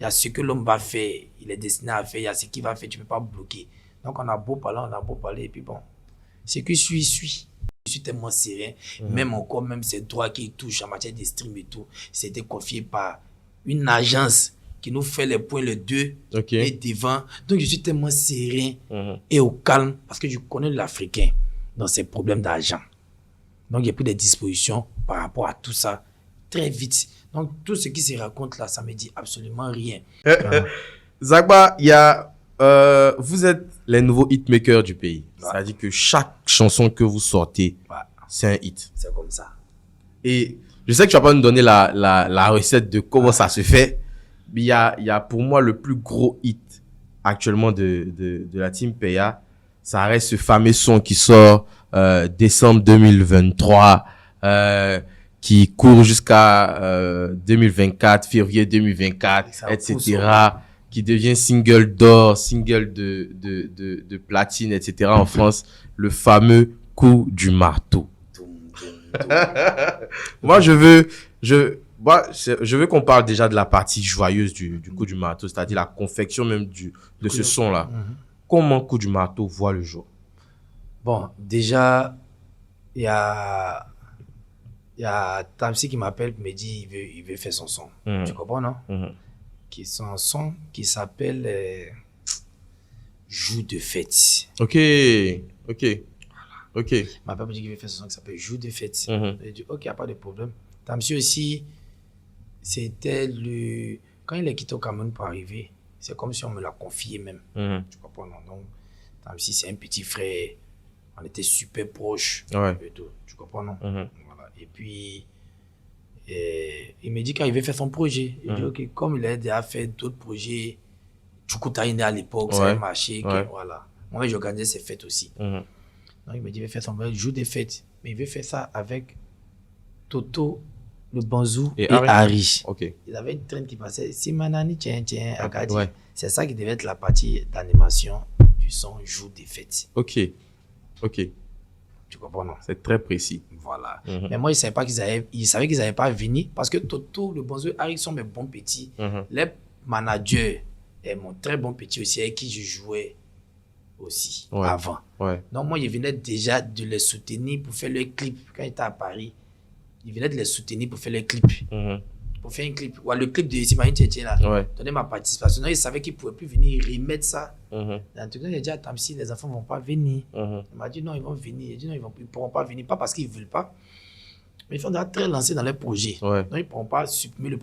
Il y a ce que l'homme va faire, il est destiné à faire, il y a ce qu'il va faire, tu ne peux pas bloquer. Donc on a beau parler, et puis bon, ce qui suit. Je suis tellement serein, même encore, même ces droits qui touchent en matière de stream et tout, c'était confié par une agence qui nous fait les points, les deux, et devant. Donc je suis tellement serein et au calme, parce que je connais l'Africain dans ses problèmes d'argent. Donc j'ai pris des dispositions par rapport à tout ça, très vite. Donc tout ce qui se raconte là, ça me dit absolument rien. Zagba, vous êtes les nouveaux hitmakers du pays. C'est-à-dire que chaque chanson que vous sortez, c'est un hit. C'est comme ça. Et je sais que tu vas pas nous donner la recette de comment ça se fait. Mais il y a pour moi le plus gros hit actuellement de la team Peya. Ça reste ce fameux son qui sort décembre 2023, qui court jusqu'à 2024, février 2024, etc. Qui devient single d'or, single de platine, etc. en France. Le fameux coup du marteau. Moi, je veux qu'on parle déjà de la partie joyeuse du coup du marteau, c'est-à-dire la confection même de ce son-là. Comment coup du marteau voit le jour? Bon, déjà, il y a Tamsi qui m'appelle et me dit il veut faire son son. Tu comprends, non? Qui est un son qui s'appelle Jour de fête. Ok. Il m'appelle me dit qu'il veut faire son son qui s'appelle Jour de fête. J'ai dit ok, il n'y a pas de problème. Tamsi aussi, c'était quand il est quitté au Cameroun pour arriver, c'est comme si on me l'a confié même. Tu comprends, non? Donc, Tamsi, c'est un petit frère. On était super proches. Et tout. Tu comprends, non? Voilà. Et puis, il me dit qu'il veut faire son projet. Il dit, ok, comme il a déjà fait d'autres projets, Tchoukoutaïne à l'époque, ça a marché. Voilà. Moi, j'organisais ses fêtes aussi. Donc, il me dit, il veut faire son projet, jour des fêtes. Mais il veut faire ça avec Toto, le Banzou et Harry. Il avait une traîne qui passait. Si Manani, tiens, Akadi. C'est ça qui devait être la partie d'animation du son jour des fêtes. Ok. Tu comprends, non? C'est très précis. Voilà. Mais moi, ils savaient qu'ils n'avaient pas venir parce que Toto, le Bonzo, Harry sont mes bons petits. Les managers est mon très bon petit aussi avec qui je jouais aussi avant. Donc, moi, je venais déjà de les soutenir pour faire le clip. Quand j'étais à Paris, je venais de les soutenir pour faire le clip. Pour faire un clip. Le clip de Simani Tchétché là. Donner ma participation. Donc, ils savaient qu'ils ne pouvaient plus venir remettre ça. En tout cas, j'ai dit à Tamsi, les enfants ne vont pas venir. Il m'a dit non, ils vont venir. J'ai dit non, ils ne pourront pas venir. Pas parce qu'ils ne veulent pas. Mais ils sont déjà très lancés dans les projets. Donc, ils ne pourront pas supprimer le